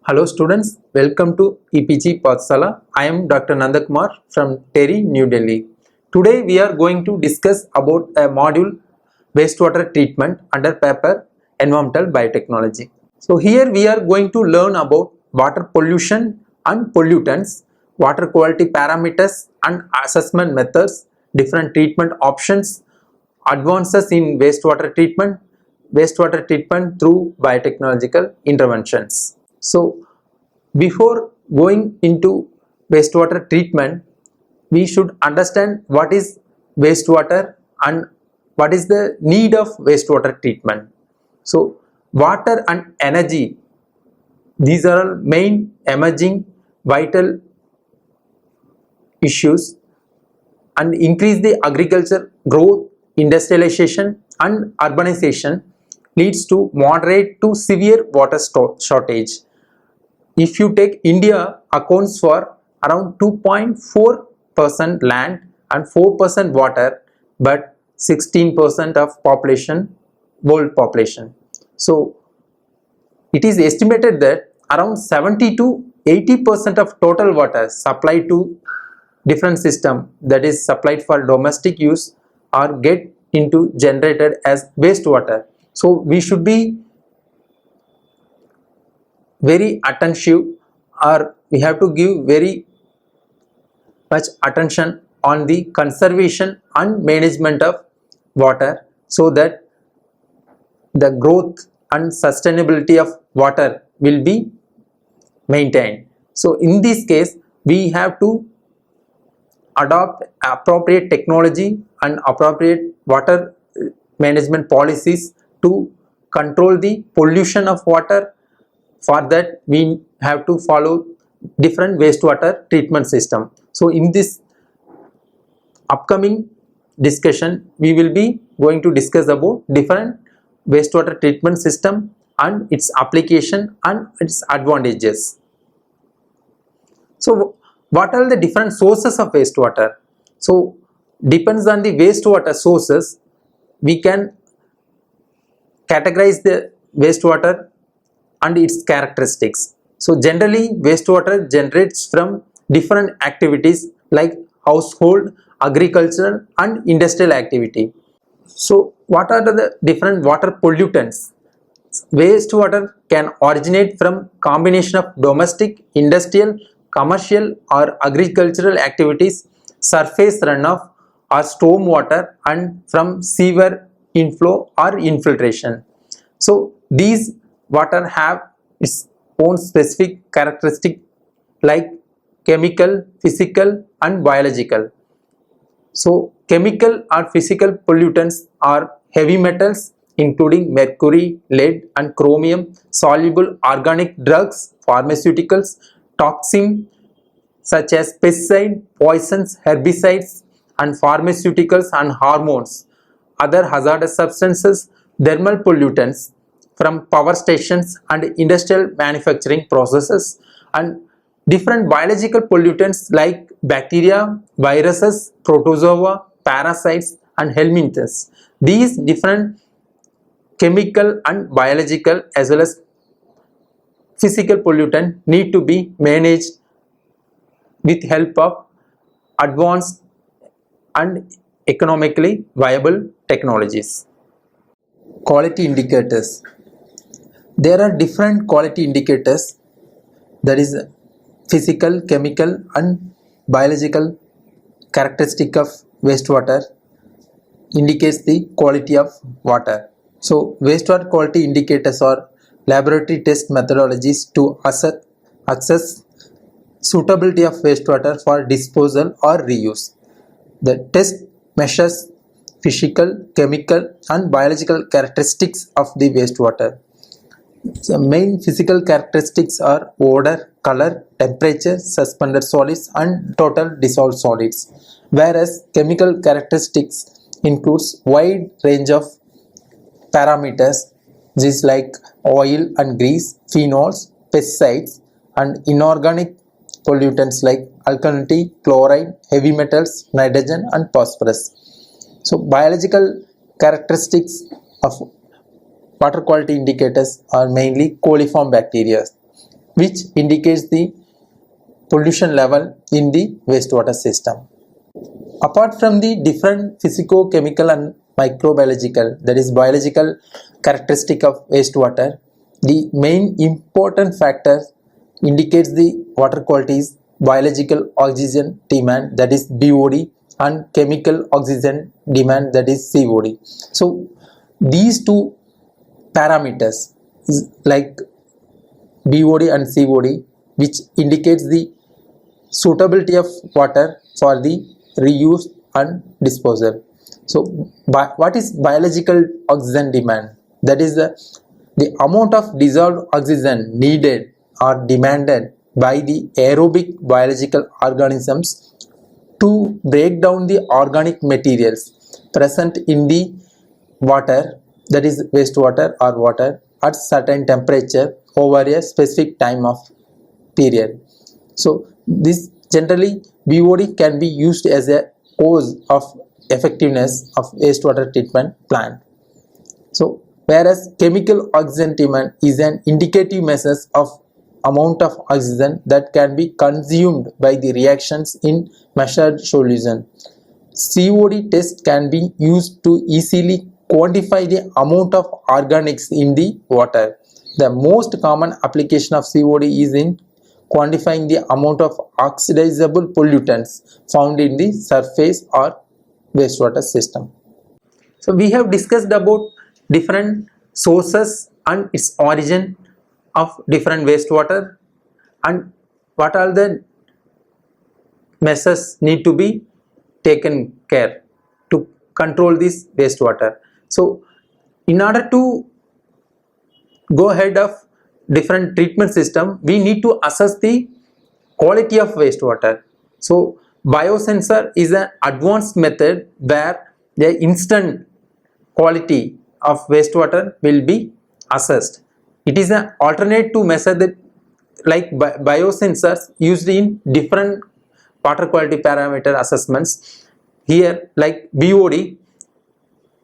Hello students, welcome to EPG Pathsala. I am Dr. Nandakumar from TERI, New Delhi. Today we are going to discuss about a module wastewater treatment under paper Environmental Biotechnology. So here we are going to learn about water pollution and pollutants, water quality parameters and assessment methods, different treatment options, advances in wastewater treatment through biotechnological interventions. So before going into wastewater treatment, we should understand what is wastewater and what is the need of wastewater treatment. So water and energy, these are all main emerging vital issues, and increase the agriculture growth, industrialization and urbanization leads to moderate to severe water shortage. If you take India, accounts for around 2.4% land and 4% water, but 16% of population, world population. So it is estimated that around 70 to 80% of total water supplied to different system, that is supplied for domestic use or get into generated as wastewater. So we should be very attentive, or we have to give very much attention on the conservation and management of water, so that the growth and sustainability of water will be maintained. So in this case we have to adopt appropriate technology and appropriate water management policies to control the pollution of water. For that we have to follow different wastewater treatment system. So in this upcoming discussion we will be going to discuss about different wastewater treatment system and its application and its advantages. So what are the different sources of wastewater? So depends on the wastewater sources, we can categorize the wastewater and its characteristics. So generally wastewater generates from different activities like household, agricultural and industrial activity. So what are the different water pollutants? Wastewater can originate from combination of domestic, industrial, commercial or agricultural activities, surface runoff or storm water, and from sewer inflow or infiltration. So these water have its own specific characteristic like chemical, physical and biological. So chemical or physical pollutants are heavy metals including mercury, lead and chromium, soluble organic drugs, pharmaceuticals, toxins such as pesticide, poisons, herbicides and pharmaceuticals and hormones, other hazardous substances, thermal pollutants from power stations and industrial manufacturing processes, and different biological pollutants like bacteria, viruses, protozoa, parasites and helminths. These different chemical and biological as well as physical pollutant need to be managed with help of advanced and economically viable technologies. Quality indicators. There are different quality indicators, that is physical, chemical and biological characteristic of wastewater indicates the quality of water. So wastewater quality indicators are laboratory test methodologies to assess suitability of wastewater for disposal or reuse. The test measures physical, chemical and biological characteristics of the wastewater. So main physical characteristics are odor, color, temperature, suspended solids and total dissolved solids, whereas chemical characteristics includes wide range of parameters, just like oil and grease, phenols, pesticides and inorganic pollutants like alkalinity, chloride, heavy metals, nitrogen and phosphorus. So biological characteristics of water quality indicators are mainly coliform bacteria. which indicates the pollution level in the wastewater system. Apart from the different physico-chemical and microbiological, that is biological characteristic of wastewater, the main important factor indicates the water quality is biological oxygen demand, that is BOD, and chemical oxygen demand, that is COD. So these two parameters like BOD and COD, which indicates the suitability of water for the reuse and disposal. So what is biological oxygen demand? That is the amount of dissolved oxygen needed or demanded by the aerobic biological organisms to break down the organic materials present in the water, that is wastewater or water, at certain temperature over a specific time of period. So this generally BOD can be used as a cause of effectiveness of wastewater treatment plant. So whereas chemical oxygen demand is an indicative measure of amount of oxygen that can be consumed by the reactions in measured solution. COD test can be used to easily quantify the amount of organics in the water. The most common application of COD is in quantifying the amount of oxidizable pollutants found in the surface or wastewater system. So we have discussed about different sources and its origin of different wastewater and what are the measures need to be taken care to control this wastewater. So in order to go ahead of different treatment system, we need to assess the quality of wastewater. So biosensor is an advanced method where the instant quality of wastewater will be assessed. It is an alternate to measure the like biosensors used in different water quality parameter assessments. Here like BOD,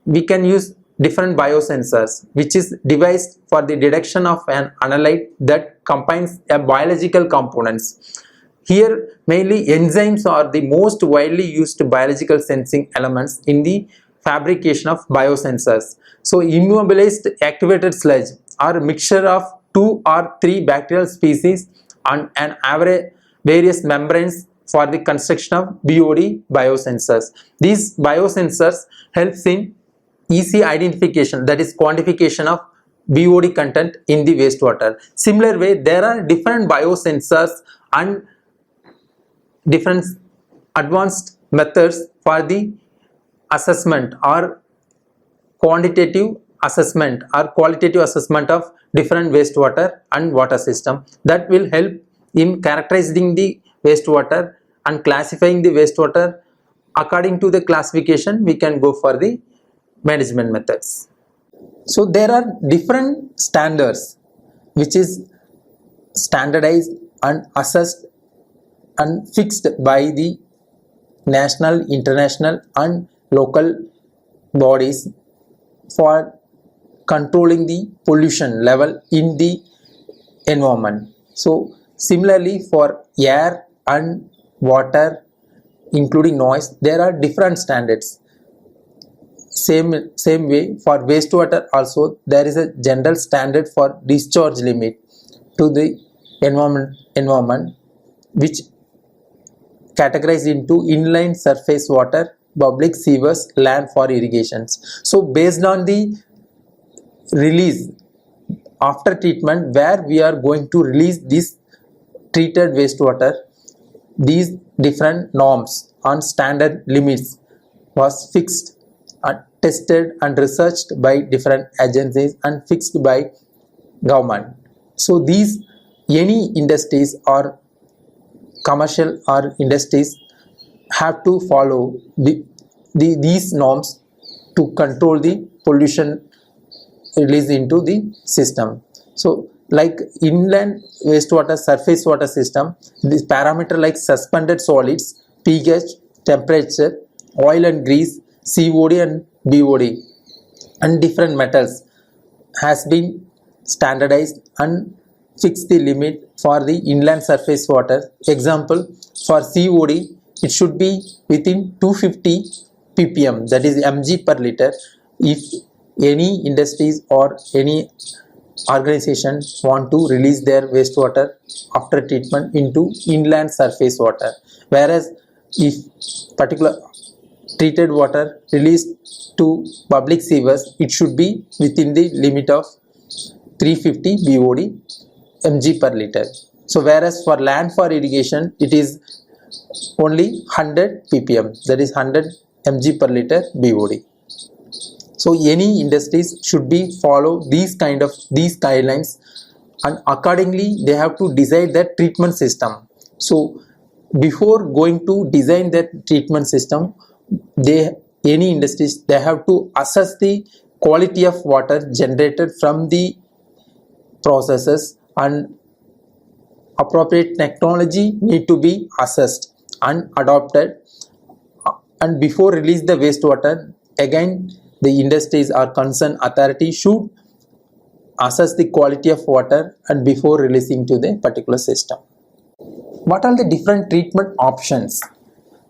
we can use different biosensors which is devised for the detection of an analyte that combines a biological components. Here mainly enzymes are the most widely used biological sensing elements in the fabrication of biosensors. So immobilized activated sludge are a mixture of 2 or 3 bacterial species and an average various membranes for the construction of BOD biosensors. These biosensors helps in easy identification, that is quantification of BOD content in the wastewater. Similar way, there are different biosensors and different advanced methods for the assessment or quantitative assessment or qualitative assessment of different wastewater and water system that will help in characterizing the wastewater and classifying the wastewater. According to the classification, we can go for the management methods. So there are different standards which is standardized and assessed and fixed by the national, international and local bodies for controlling the pollution level in the environment. So similarly for air and water including noise, there are different standards. Same way for wastewater also there is a general standard for discharge limit to the environment which categorized into inline surface water, public sewers, land for irrigations. So based on the release after treatment where we are going to release this treated wastewater, these different norms and standard limits was fixed and tested and researched by different agencies and fixed by government. So these any industries or commercial or industries have to follow these norms to control the pollution released into the system. So like inland wastewater surface water system, this parameter like suspended solids, pH, temperature, oil and grease, COD and BOD and different metals has been standardized and fix the limit for the inland surface water. Example, for COD it should be within 250 ppm, that is mg per liter. If any industries or any organization want to release their wastewater after treatment into inland surface water, whereas if particular treated water released to public sewers, it should be within the limit of 350 BOD mg per liter. So whereas for land for irrigation it is only 100 ppm, that is 100 mg per liter BOD. So any industries should be follow these guidelines, and accordingly they have to design that treatment system. So before going to design that treatment system, any industries they have to assess the quality of water generated from the processes, and appropriate technology need to be assessed and adopted. And before release the wastewater, again the industries or concerned authority should assess the quality of water and before releasing to the particular system. What are the different treatment options?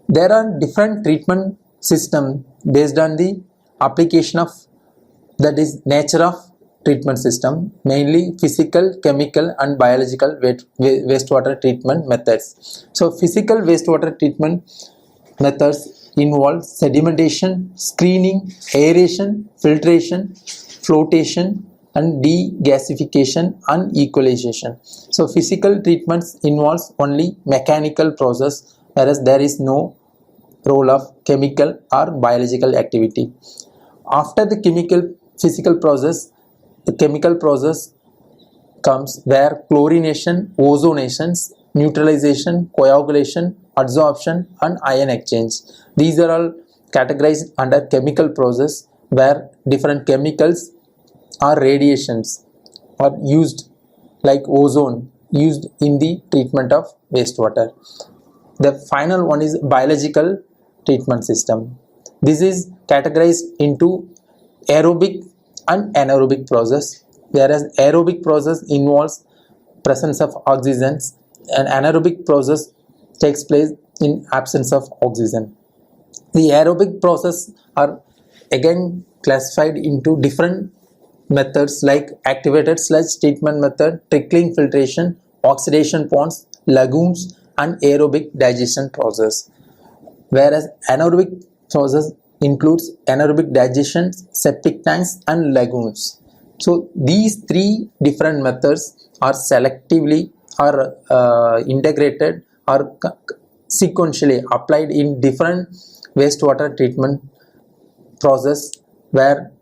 There are different treatment system based on the application of, that is nature of treatment system, mainly physical, chemical and biological wastewater treatment methods. So physical wastewater treatment methods involve sedimentation, screening, aeration, filtration, flotation and degasification and equalization. So physical treatments involves only mechanical process, whereas there is no role of chemical or biological activity. After the physical process, the chemical process comes where chlorination, ozonation, neutralization, coagulation, adsorption and ion exchange. These are all categorized under chemical process, where different chemicals or radiations are used, like ozone used in the treatment of wastewater. The final one is biological treatment system. This is categorized into aerobic and anaerobic process, whereas aerobic process involves presence of oxygens and anaerobic process takes place in absence of oxygen. The aerobic process are again classified into different methods like activated sludge treatment method, trickling filtration, oxidation ponds, lagoons and aerobic digestion process. Whereas anaerobic process includes anaerobic digestion, septic tanks and lagoons. So these three different methods are selectively or integrated or sequentially applied in different wastewater treatment process, where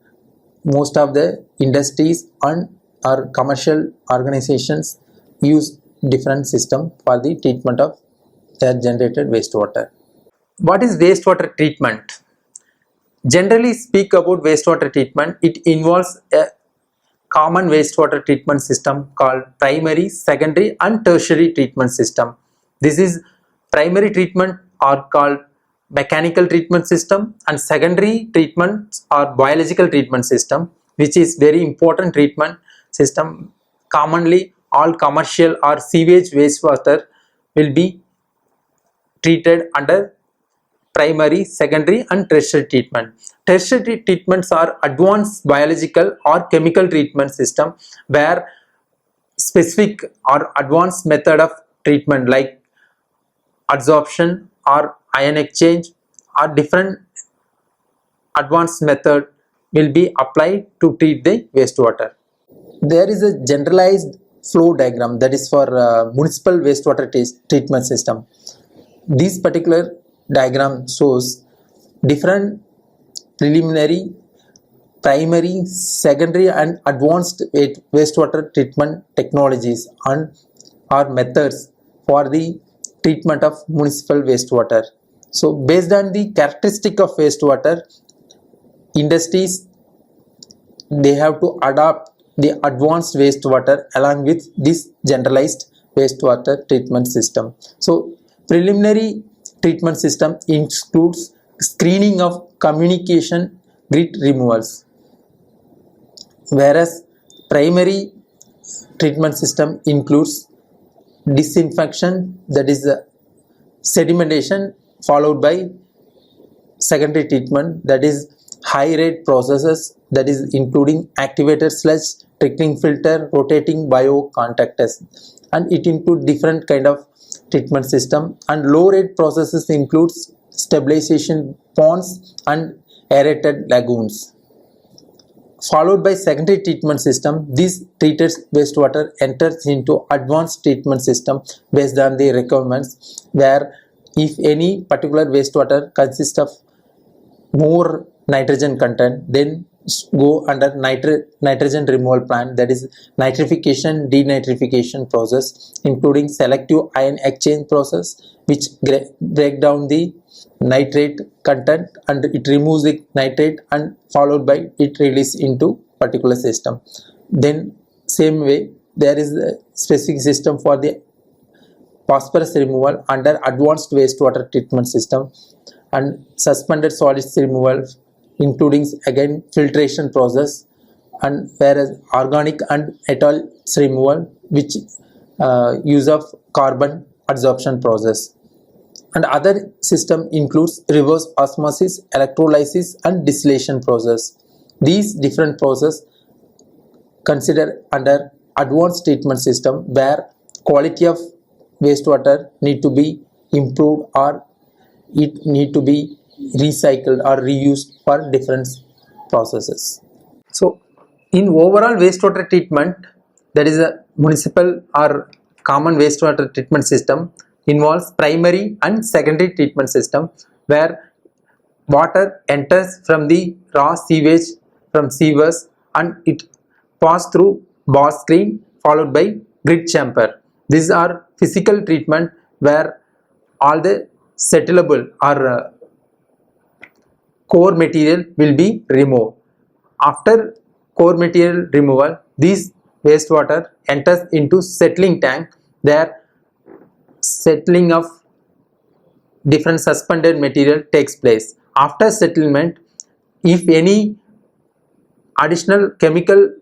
most of the industries and or commercial organizations use different system for the treatment of their generated wastewater. What is wastewater treatment? Generally speak about wastewater treatment, it involves a common wastewater treatment system called primary, secondary and tertiary treatment system. This is primary treatment are called mechanical treatment system, and secondary treatments are biological treatment system, which is very important treatment system. Commonly all commercial or sewage wastewater will be treated under primary, secondary and tertiary treatment. Tertiary treatments are advanced biological or chemical treatment system, where specific or advanced method of treatment like adsorption or ion exchange or different advanced method will be applied to treat the wastewater. There is a generalized flow diagram, that is for municipal wastewater treatment system. This particular diagram shows different preliminary, primary, secondary and advanced wastewater treatment technologies and or methods for the treatment of municipal wastewater. So based on the characteristic of wastewater, industries they have to adopt the advanced wastewater along with this generalized wastewater treatment system. So preliminary treatment system includes screening of communication grit removals, whereas primary treatment system includes disinfection, that is sedimentation, followed by secondary treatment, that is high rate processes, that is including activated sludge, trickling filter, rotating biocontactors, and it includes different kind of treatment system. And low rate processes includes stabilization ponds and aerated lagoons, followed by secondary treatment system. This treated wastewater enters into advanced treatment system based on the requirements, where if any particular wastewater consists of more nitrogen content, then go under nitrogen removal plant, that is nitrification denitrification process, including selective ion exchange process, which break down the nitrate content and it removes the nitrate, and followed by it release into particular system. Then same way there is a specific system for the phosphorus removal under advanced wastewater treatment system, and suspended solids removal, including again filtration process, and whereas organic and metals removal, which use of carbon adsorption process. And other system includes reverse osmosis, electrolysis, and distillation process. These different process considered under advanced treatment system, where quality of wastewater need to be improved, or it need to be recycled or reused for different processes. So in overall wastewater treatment, that is a municipal or common wastewater treatment system involves primary and secondary treatment system, where water enters from the raw sewage from sewers and it pass through bar screen followed by grid chamber. These are physical treatment where all the settleable or core material will be removed. After core material removal, this wastewater enters into settling tank. There settling of different suspended material takes place. After settlement, if any additional chemical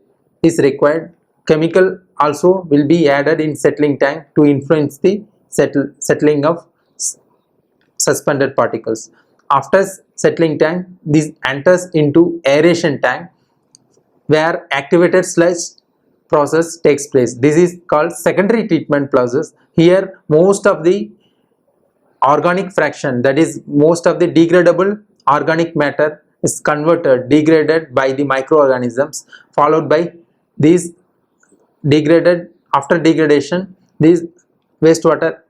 is required, chemical also will be added in settling tank to influence the settling of suspended particles. After settling tank, this enters into aeration tank, where activated sludge process takes place. This is called secondary treatment process. Here most of the organic fraction, that is most of the degradable organic matter is degraded by the microorganisms, followed by these degraded, after degradation this wastewater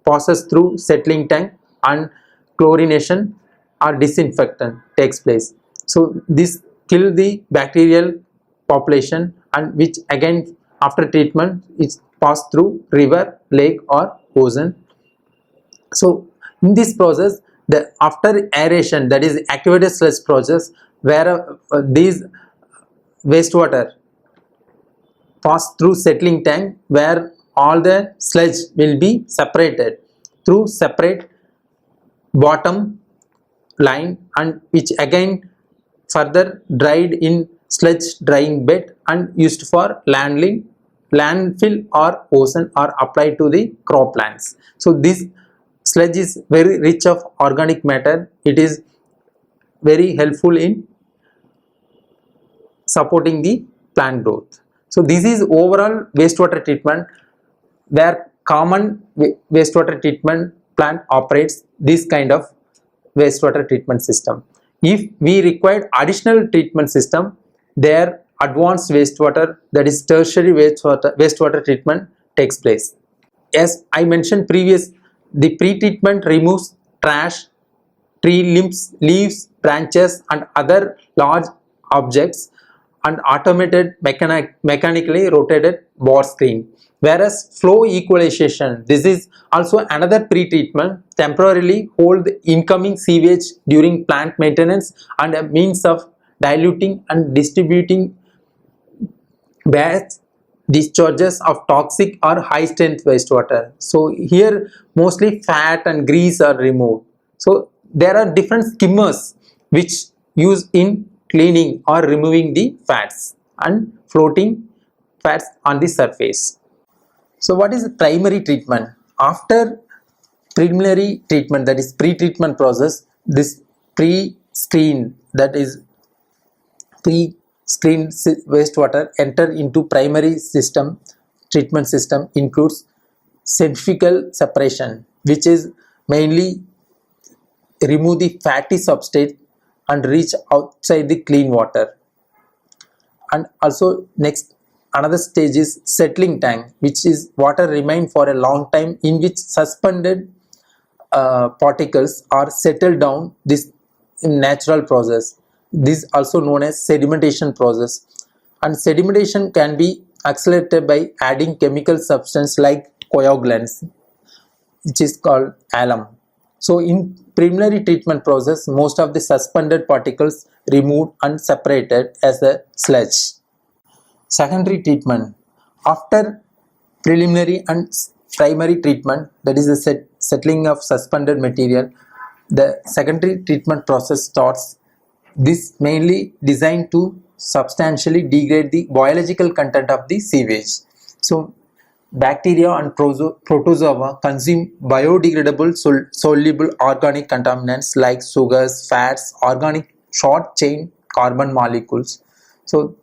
passes through settling tank and chlorination or disinfectant takes place. So this kill the bacterial population, and which again after treatment is passed through river, lake or ocean. So in this process, the after aeration, that is activated sludge process, where these wastewater pass through settling tank, where all the sludge will be separated through separate bottom line, and which again further dried in sludge drying bed and used for landfill or ocean, or applied to the croplands. So this sludge is very rich of organic matter. It is very helpful in supporting the plant growth. So this is overall wastewater treatment, where common wastewater treatment plant operates this kind of wastewater treatment system. If we require additional treatment system, their advanced wastewater, that is tertiary wastewater treatment takes place. As I mentioned previous, the pre-treatment removes trash, tree limbs, leaves, branches and other large objects, and automated mechanically rotated bar screen. Whereas flow equalization, this is also another pre-treatment, temporarily hold the incoming sewage during plant maintenance and a means of diluting and distributing batch discharges of toxic or high strength wastewater. So here mostly fat and grease are removed. So there are different skimmers which use in cleaning or removing the fats and floating fats on the surface. So what is primary treatment? After preliminary treatment, that is pre-treatment process, this pre-screen, that is pre-screened wastewater enter into primary system. Treatment system includes centrifugal separation, which is mainly remove the fatty substrate and reach outside the clean water. And also next another stage is settling tank, which is water remain for a long time, in which suspended particles are settled down. This natural process, this also known as sedimentation process. And sedimentation can be accelerated by adding chemical substance like coagulants, which is called alum. So in preliminary treatment process, most of the suspended particles removed and separated as a sludge. Secondary treatment. After preliminary and primary treatment, that is the settling of suspended material, the secondary treatment process starts. This mainly designed to substantially degrade the biological content of the sewage. So bacteria and protozoa consume biodegradable soluble organic contaminants like sugars, fats, organic short chain carbon molecules. So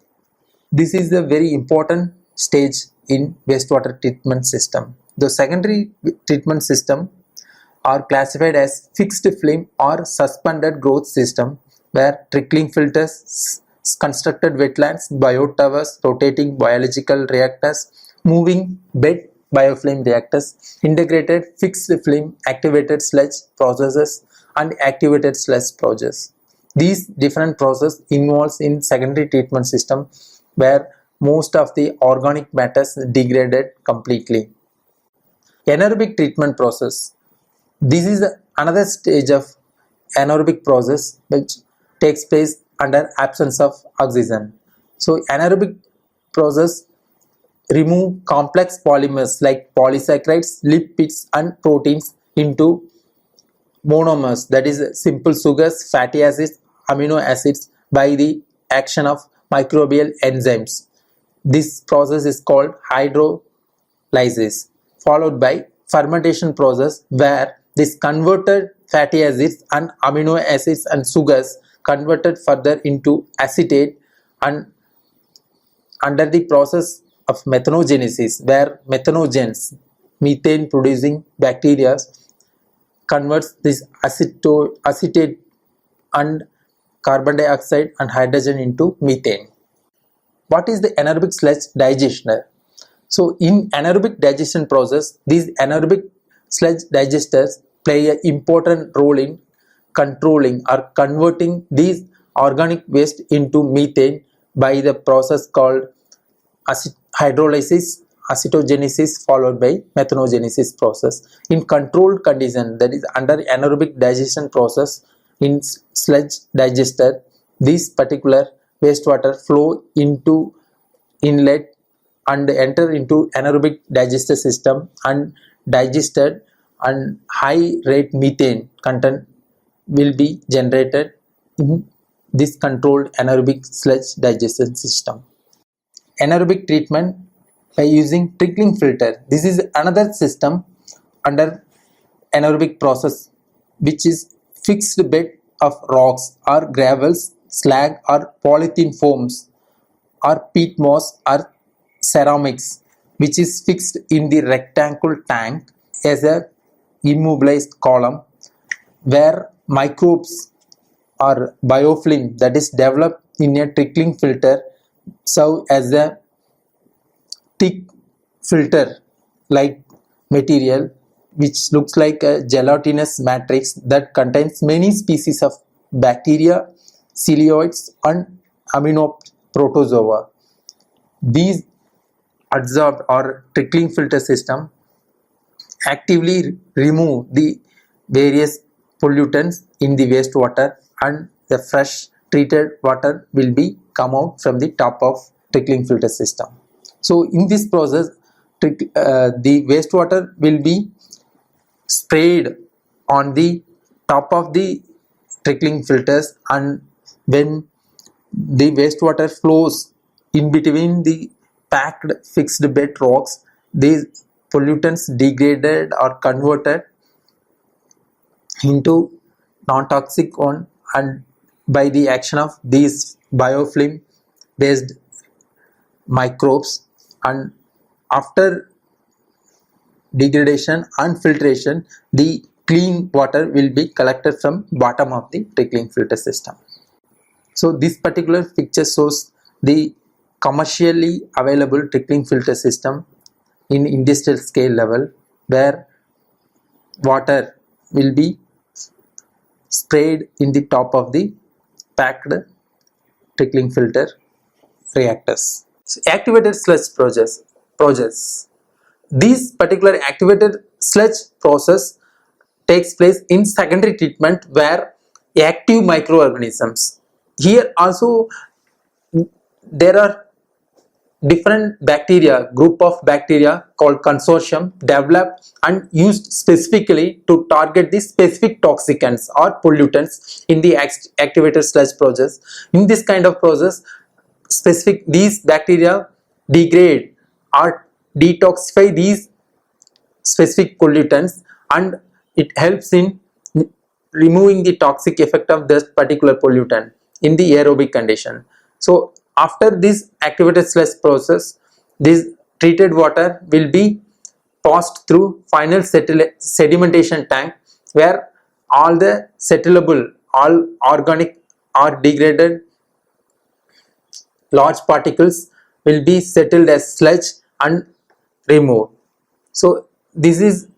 this is a very important stage in wastewater treatment system. The secondary treatment system are classified as fixed film or suspended growth system, where trickling filters, constructed wetlands, biotowers, rotating biological reactors, moving bed biofilm reactors, integrated fixed film, activated sludge processes, and activated sludge process. These different processes involves in secondary treatment system, where most of the organic matters degraded completely. Anaerobic treatment process. This is another stage of anaerobic process which takes place under absence of oxygen. So anaerobic process remove complex polymers like polysaccharides, lipids and proteins into monomers, that is simple sugars, fatty acids, amino acids, by the action of microbial enzymes. This process is called hydrolysis, followed by fermentation process, where this converted fatty acids and amino acids and sugars converted further into acetate, and under the process of methanogenesis, where methanogens, methane producing bacteria, converts this acetate and carbon dioxide and hydrogen into methane. What is the anaerobic sludge digester? So in anaerobic digestion process, these anaerobic sludge digesters play an important role in controlling or converting these organic waste into methane by the process called hydrolysis, acetogenesis, followed by methanogenesis process. In controlled condition, that is under anaerobic digestion process in sludge digester, this particular wastewater flow into inlet and enter into anaerobic digester system and digested, and high rate methane content will be generated in this controlled anaerobic sludge digestion system. Anaerobic treatment by using trickling filter. This is another system under anaerobic process, which is fixed bed of rocks or gravels, slag or polythene foams or peat moss or ceramics, which is fixed in the rectangle tank as a immobilized column, where microbes or biofilm that is developed in a trickling filter serve as a thick filter like material, which looks like a gelatinous matrix that contains many species of bacteria, coelioids and aminoprotozoa. These adsorbed or trickling filter system actively remove the various pollutants in the wastewater, and the fresh treated water will be come out from the top of trickling filter system. So in this process, the wastewater will be sprayed on the top of the trickling filters, and when the wastewater flows in between the packed fixed bed rocks. These pollutants degraded or converted into non-toxic one, and by the action of these biofilm based microbes, and after degradation and filtration, the clean water will be collected from bottom of the trickling filter system. So this particular picture shows the commercially available trickling filter system in industrial scale level, where water will be sprayed in the top of the packed trickling filter reactors. So activated sludge process. This particular activated sludge process takes place in secondary treatment where active microorganisms. Here also there are different bacteria, group of bacteria called consortium developed and used specifically to target the specific toxicants or pollutants in the activated sludge process. In this kind of process, these bacteria degrade or detoxify these specific pollutants, and it helps in removing the toxic effect of this particular pollutant in the aerobic condition. So after this activated sludge process, this treated water will be passed through final sedimentation tank, where all the settlable, all organic or degraded large particles will be settled as sludge and removed. So this is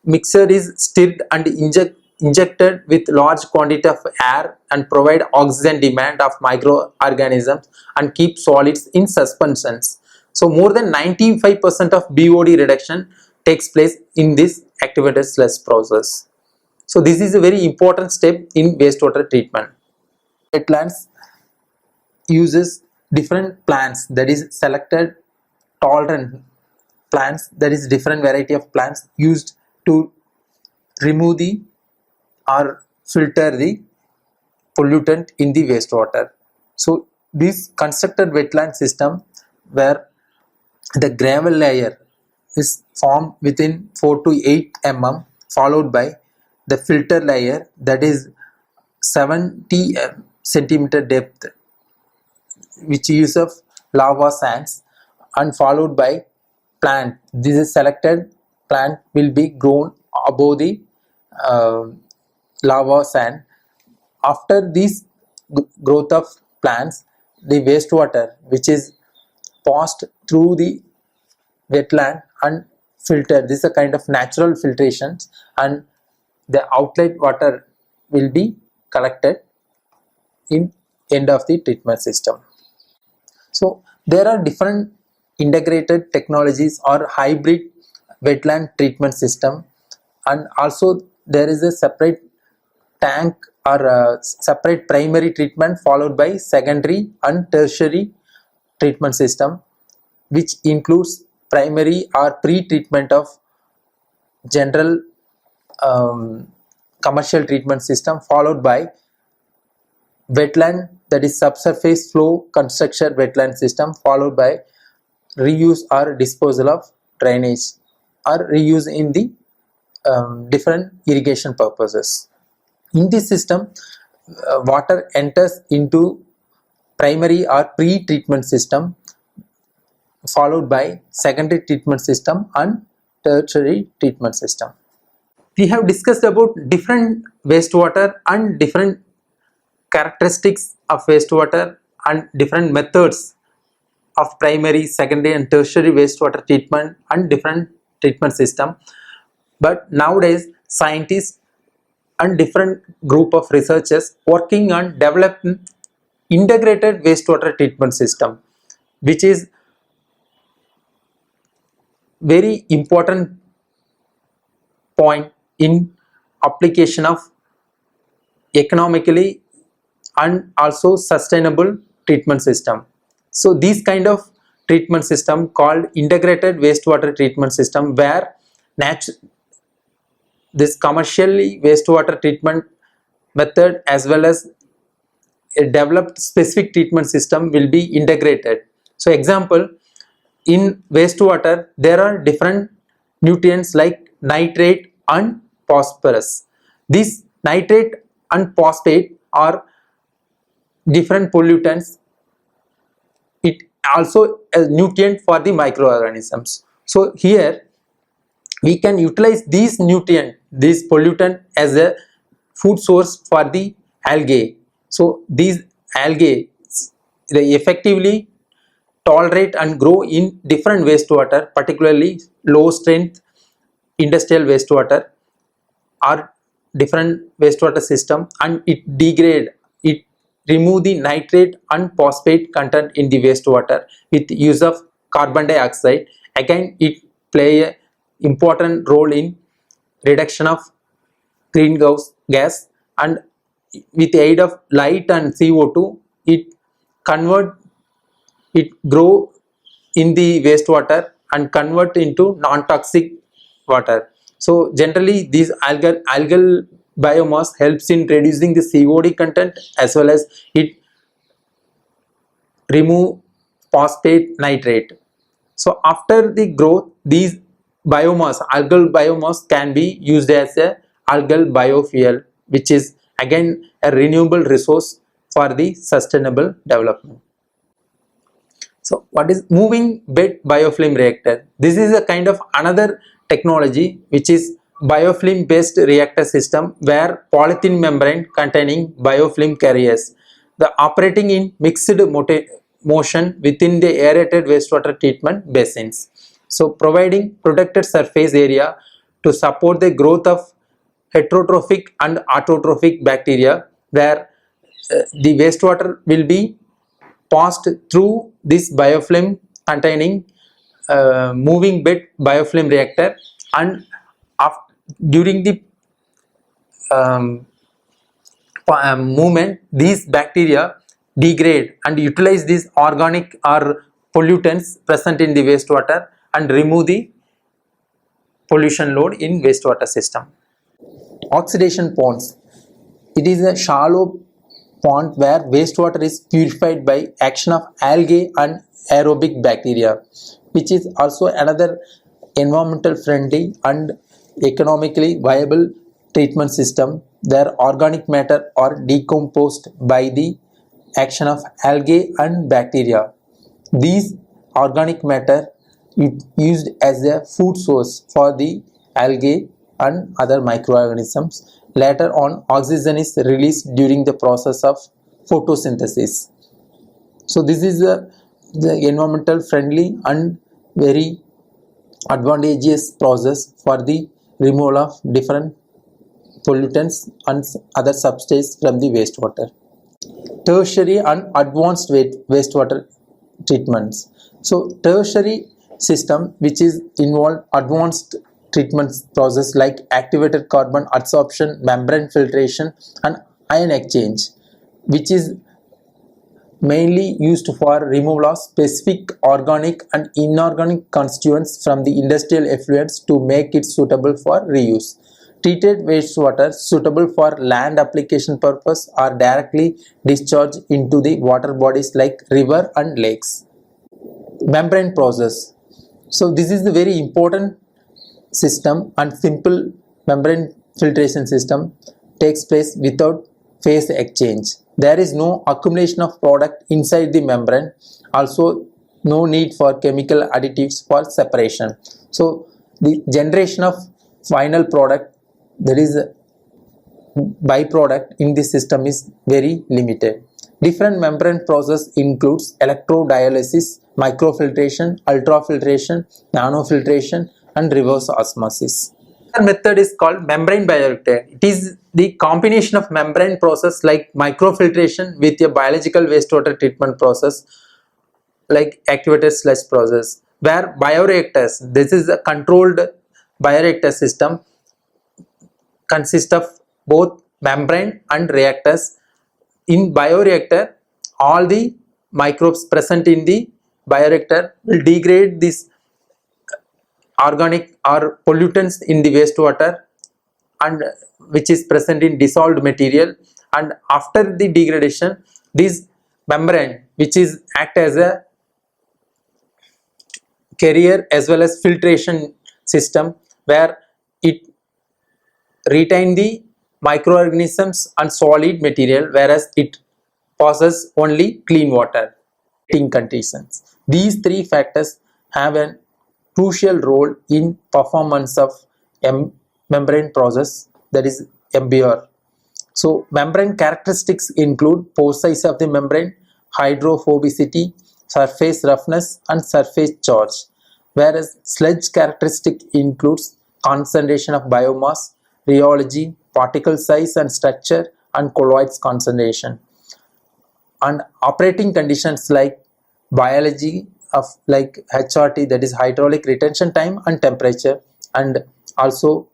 mixture is stirred and injected with large quantity of air and provide oxygen demand of microorganisms and keep solids in suspensions. So more than 95% of BOD reduction takes place in this activated sludge process. So this is a very important step in wastewater treatment. Wetlands uses different plants, that is selected tolerant plants, that is different variety of plants used to remove the or filter the pollutant in the wastewater. So this constructed wetland system, where the gravel layer is formed within 4 to 8 mm, followed by the filter layer that is 70 centimeter depth, which use of lava sands, and followed by plant. This is selected plant will be grown above the lava sand. After this growth of plants, the wastewater which is passed through the wetland and filtered. This is a kind of natural filtration, and the outlet water will be collected in end of the treatment system. So there are different integrated technologies or hybrid wetland treatment system, and also there is a separate tank or a separate primary treatment followed by secondary and tertiary treatment system, which includes primary or pre-treatment of general commercial treatment system, followed by wetland, that is subsurface flow construction wetland system, followed by reuse or disposal of drainage or reuse in the different irrigation purposes. In this system, water enters into primary or pre-treatment system, followed by secondary treatment system and tertiary treatment system. We have discussed about different wastewater and different characteristics of wastewater and different methods of primary, secondary and tertiary wastewater treatment and different treatment system. But nowadays scientists and different group of researchers working on developing integrated wastewater treatment system, which is very important point in application of economically and also sustainable treatment system. So these kind of treatment system called integrated wastewater treatment system, where this commercially wastewater treatment method as well as a developed specific treatment system will be integrated. So example, in wastewater there are different nutrients like nitrate and phosphorus. These nitrate and phosphate are different pollutants. It also a nutrient for the microorganisms. So here we can utilize these nutrient, this pollutant as a food source for the algae. So these algae, they effectively tolerate and grow in different wastewater, particularly low strength industrial wastewater or different wastewater system, and it remove the nitrate and phosphate content in the wastewater with use of carbon dioxide. Again, it play a important role in reduction of greenhouse gas, and with the aid of light and CO2 it convert it grow in the wastewater and convert into non-toxic water. So generally these algal biomass helps in reducing the COD content as well as it remove phosphate nitrate. So after the growth, these biomass, algal biomass can be used as a algal biofuel, which is again a renewable resource for the sustainable development. So what is moving bed biofilm reactor? This is a kind of another technology which is biofilm based reactor system where polythene membrane containing biofilm carriers. The operating in mixed motion within the aerated wastewater treatment basins. So providing protected surface area to support the growth of heterotrophic and autotrophic bacteria, where the wastewater will be passed through this biofilm containing moving bed biofilm reactor, and after, during the um, movement these bacteria degrade and utilize these organic or pollutants present in the wastewater and remove the pollution load in wastewater system. Oxidation ponds. It is a shallow pond where wastewater is purified by action of algae and aerobic bacteria, which is also another environmental friendly and economically viable treatment system where organic matter are decomposed by the action of algae and bacteria. These organic matter is used as a food source for the algae and other microorganisms. Later on, oxygen is released during the process of photosynthesis. So this is the environmental friendly and very advantageous process for the removal of different pollutants and other substances from the wastewater. Tertiary and advanced wastewater treatments. So tertiary system which is involved advanced treatment process like activated carbon adsorption, membrane filtration and ion exchange, which is mainly used for removal of specific organic and inorganic constituents from the industrial effluents to make it suitable for reuse. Treated wastewater suitable for land application purpose are directly discharged into the water bodies like river and lakes. Membrane process. So this is the very important system, and simple membrane filtration system takes place without phase exchange. There is no accumulation of product inside the membrane, also no need for chemical additives for separation. So the generation of final product, that is byproduct in this system, is very limited. Different membrane process includes electrodialysis, microfiltration, ultrafiltration, nanofiltration and reverse osmosis. The method is called membrane bioreactor. It is the combination of membrane process like microfiltration with a biological wastewater treatment process like activated sludge process, where bioreactors, this is a controlled bioreactor system, consists of both membrane and reactors. In bioreactor, all the microbes present in the bioreactor will degrade this organic or pollutants in the wastewater, and which is present in dissolved material, and after the degradation this membrane which is act as a carrier as well as filtration system where it retain the microorganisms and solid material, whereas it passes only clean water in conditions. These three factors have a crucial role in performance of membrane process, that is MBR. So membrane characteristics include pore size of the membrane, hydrophobicity, surface roughness and surface charge, whereas sludge characteristic includes concentration of biomass, rheology, particle size and structure and colloids concentration. And operating conditions like biology of like HRT, that is hydraulic retention time and temperature, and also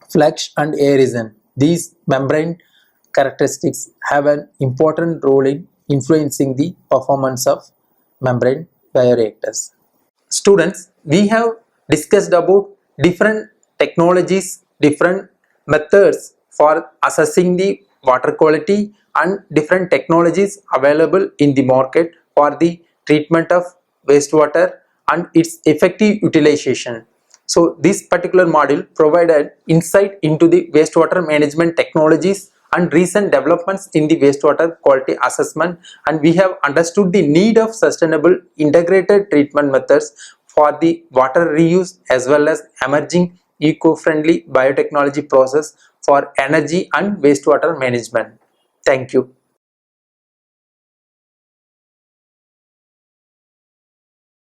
flux and aeration. These membrane characteristics have an important role in influencing the performance of membrane bioreactors. Students, we have discussed about different technologies, different methods for assessing the water quality and different technologies available in the market for the treatment of wastewater and its effective utilization. So this particular module provided insight into the wastewater management technologies and recent developments in the wastewater quality assessment, and we have understood the need of sustainable integrated treatment methods for the water reuse as well as emerging eco-friendly biotechnology process for energy and wastewater management. Thank you.